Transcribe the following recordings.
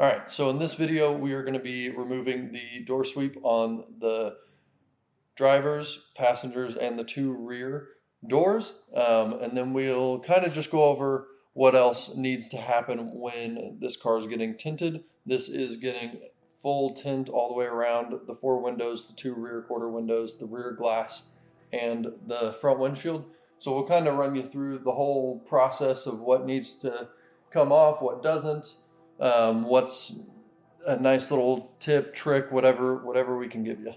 All right, so in this video, we are going to be removing the door sweep on the drivers, passengers, and the two rear doors. And then we'll kind of just go over what else needs to happen when this car is getting tinted. This is getting full tint all the way around the four windows, the two rear quarter windows, the rear glass, and the front windshield. So we'll kind of run you through the whole process of what needs to come off, what doesn't, what's a nice little tip, trick, whatever we can give you.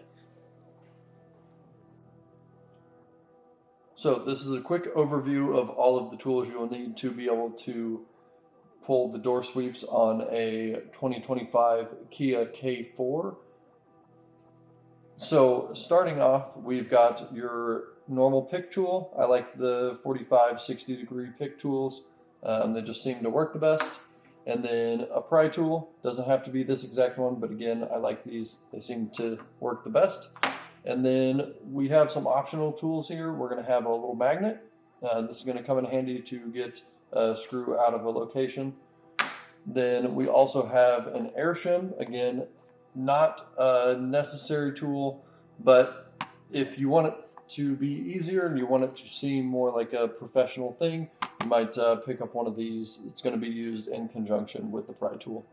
So this is a quick overview of all of the tools you'll need to be able to pull the door sweeps on a 2025 Kia K4. So starting off, we've got your normal pick tool. I like the 45, 60 degree pick tools. They just seem to work the best. And then a pry tool. Doesn't have to be this exact one, but again, I like these. They seem to work the best. And then we have some optional tools here. We're going to have a little magnet. This is going to come in handy to get a screw out of a location. Then we also have an air shim. Again, not a necessary tool, but if you want it to be easier and you want it to seem more like a professional thing, you might pick up one of these. It's going to be used in conjunction with the pry tool.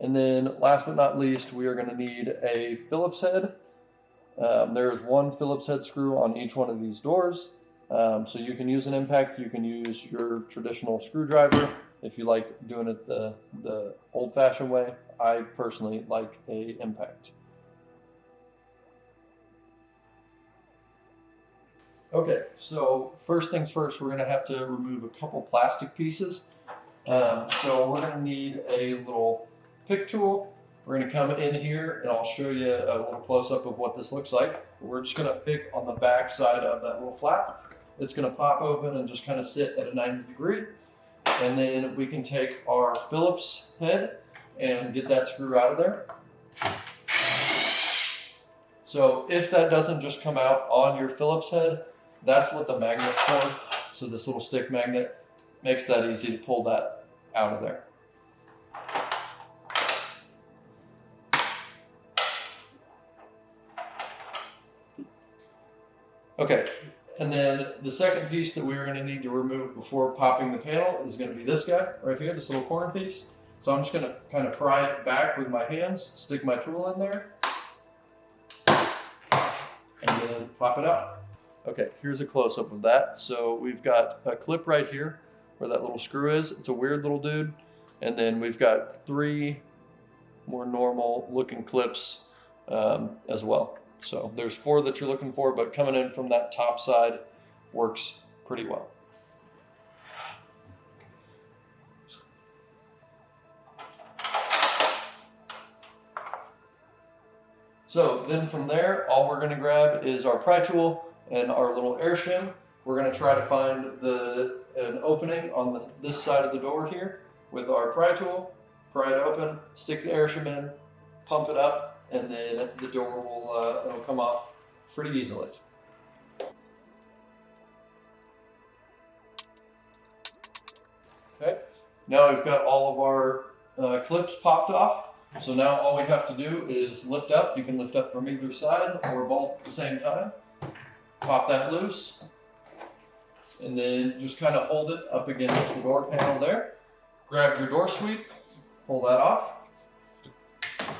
And then last but not least, we are going to need a Phillips head. There's one Phillips head screw on each one of these doors. So you can use an impact, you can use your traditional screwdriver if you like doing it the old-fashioned way. I personally like an impact. Okay, so first things first, we're going to have to remove a couple plastic pieces. So we're going to need a little pick tool. We're going to come in here and I'll show you a little close-up of what this looks like. We're just going to pick on the back side of that little flap. It's going to pop open and just kind of sit at a 90 degree. And then we can take our Phillips head and get that screw out of there. So if that doesn't just come out on your Phillips head, that's what the magnet's for. So this little stick magnet makes that easy to pull that out of there. Okay, and then the second piece that we're going to need to remove before popping the panel is going to be this guy right here, this little corner piece. So I'm just going to kind of pry it back with my hands, stick my tool in there, and then pop it out. Okay, here's a close-up of that. So we've got a clip right here where that little screw is. It's a weird little dude. And then we've got three more normal looking clips as well. So there's four that you're looking for, but coming in from that top side works pretty well. So then from there, all we're going to grab is our pry tool and our little air shim. We're going to try to find an opening on this side of the door here with our pry tool, pry it open, stick the air shim in, pump it up, and then the door will it'll come off pretty easily. Okay, now we've got all of our clips popped off. So now all we have to do is lift up. You can lift up from either side or both at the same time. Pop that loose, and then just kind of hold it up against the door panel there. Grab your door sweep, pull that off,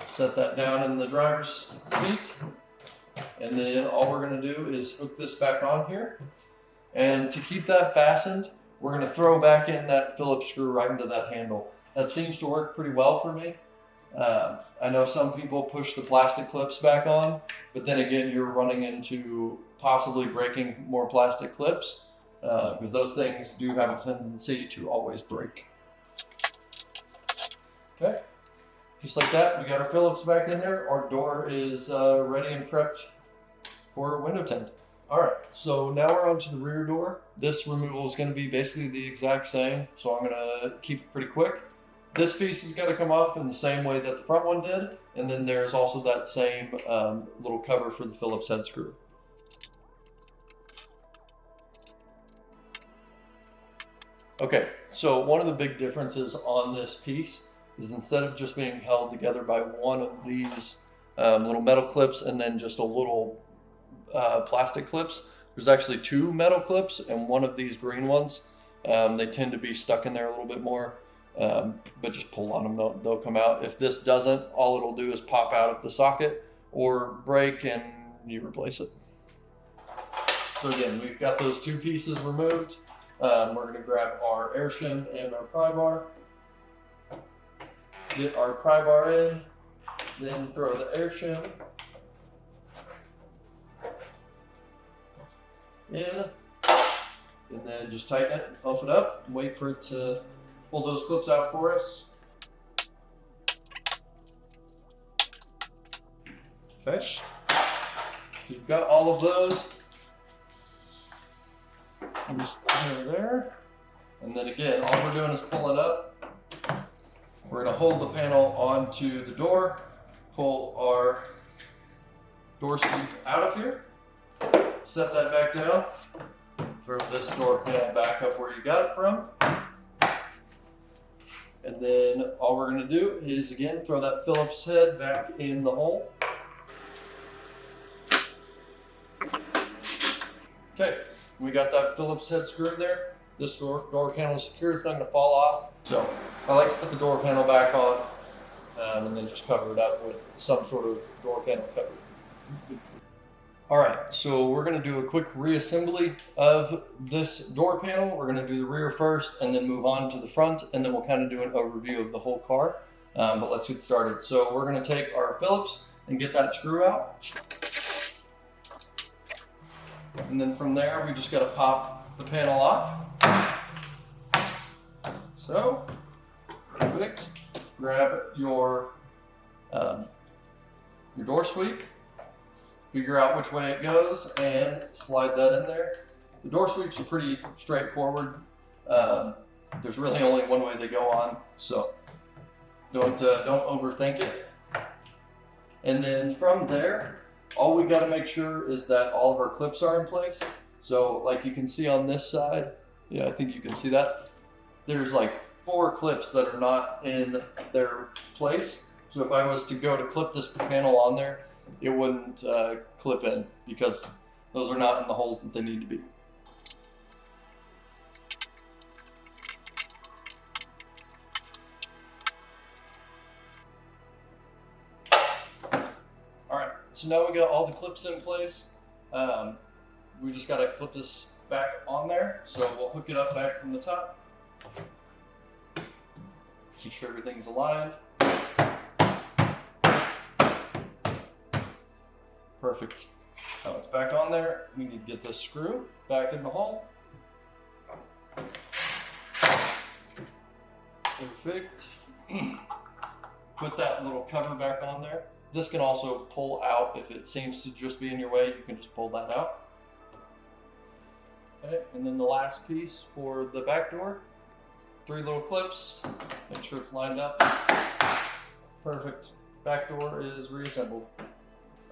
set that down in the driver's seat, and then all we're going to do is hook this back on here. And to keep that fastened, we're going to throw back in that Phillips screw right into that handle. That seems to work pretty well for me. I know some people push the plastic clips back on, but then again, you're running into possibly breaking more plastic clips because those things do have a tendency to always break. Okay, just like that, we got our Phillips back in there. Our door is ready and prepped for window tint. All right, so now we're on to the rear door. This removal is going to be basically the exact same, so I'm going to keep it pretty quick. This piece has got to come off in the same way that the front one did, and then there's also that same little cover for the Phillips head screw. Okay, so one of the big differences on this piece is instead of just being held together by one of these little metal clips and then just a little plastic clips, there's actually two metal clips and one of these green ones. They tend to be stuck in there a little bit more, but just pull on them, they'll come out. If this doesn't, all it'll do is pop out of the socket or break and you replace it. So again, we've got those two pieces removed. We're going to grab our air shim and our pry bar, get our pry bar in, then throw the air shim in, and then just tighten it, puff it up, and wait for it to pull those clips out for us. Okay, so you've got all of those. And just put it there. And then again, all we're doing is pull it up. We're going to hold the panel onto the door, pull our door sweep out of here, set that back down, throw this door panel back up where you got it from. And then all we're going to do is again throw that Phillips head back in the hole. Okay. We got that Phillips head screwed there. This door panel is secure, it's not going to fall off. So I like to put the door panel back on and then just cover it up with some sort of door panel cover. All right, so we're going to do a quick reassembly of this door panel. We're going to do the rear first and then move on to the front, and then we'll kind of do an overview of the whole car. But let's get started. So we're going to take our Phillips and get that screw out. And then from there, we just got to pop the panel off. So, perfect. Grab your door sweep, figure out which way it goes, and slide that in there. The door sweeps are pretty straightforward. There's really only one way they go on, so don't overthink it. And then from there, all we got to make sure is that all of our clips are in place. So like you can see on this side, yeah, I think you can see that. There's like 4 clips that are not in their place. So if I was to go to clip this panel on there, it wouldn't clip in because those are not in the holes that they need to be. So now we got all the clips in place. We just got to clip this back on there. So we'll hook it up back from the top. Make sure everything's aligned. Perfect. Now it's back on there. We need to get this screw back in the hole. Perfect. Put that little cover back on there. This can also pull out if it seems to just be in your way. You can just pull that out. Okay, and then the last piece for the back door, 3 little clips. Make sure it's lined up. Perfect. Back door is reassembled.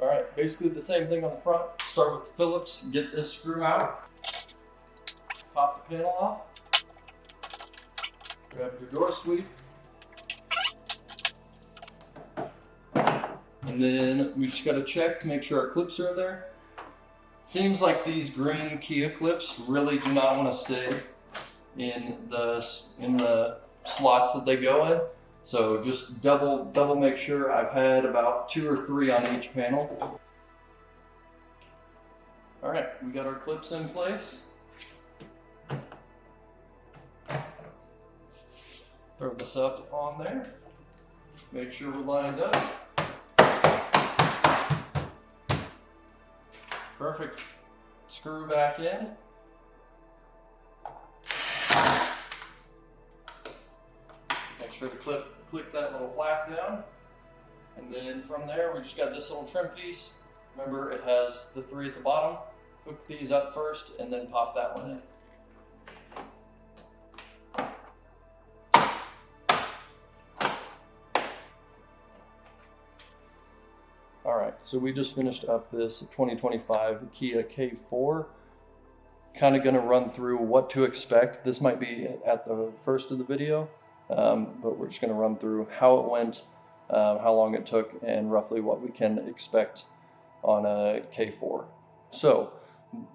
All right, basically the same thing on the front. Start with the Phillips, get this screw out. Pop the panel off. Grab your door sweep. And then we just got to check, make sure our clips are in there. Seems like these green Kia clips really do not want to stay in the slots that they go in. So just double make sure. I've had about 2 or 3 on each panel. All right, we got our clips in place. Throw this up on there. Make sure we're lined up. Perfect. Screw back in. Make sure to click that little flap down. And then from there, we just got this little trim piece. Remember, it has the 3 at the bottom. Hook these up first and then pop that one in. All right, so we just finished up this 2025 Kia K4. kind of going to run through what to expect. This might be at the first of the video, but we're just going to run through how it went, how long it took, and roughly what we can expect on a K4. So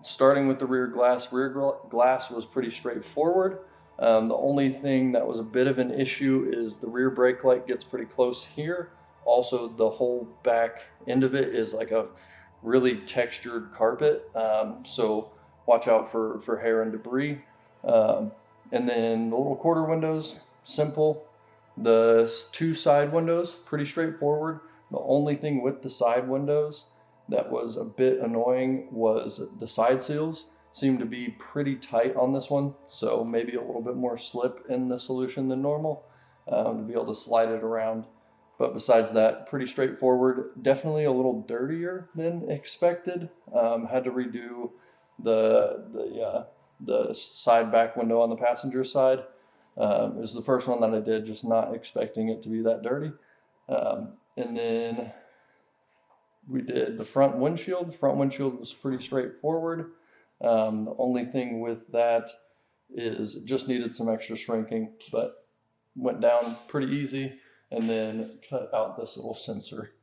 starting with the rear glass was pretty straightforward. The only thing that was a bit of an issue is the rear brake light gets pretty close here. Also, the whole back end of it is like a really textured carpet, so watch out for hair and debris. And then the little quarter windows, simple. The 2 side windows, pretty straightforward. The only thing with the side windows that was a bit annoying was the side seals seemed to be pretty tight on this one, so maybe a little bit more slip in the solution than normal to be able to slide it around. But besides that, pretty straightforward. Definitely a little dirtier than expected. Had to redo the side back window on the passenger side. It was the first one that I did, just not expecting it to be that dirty. And then we did the front windshield. The front windshield was pretty straightforward. The only thing with that is it just needed some extra shrinking, but went down pretty easy. And then cut out this little sensor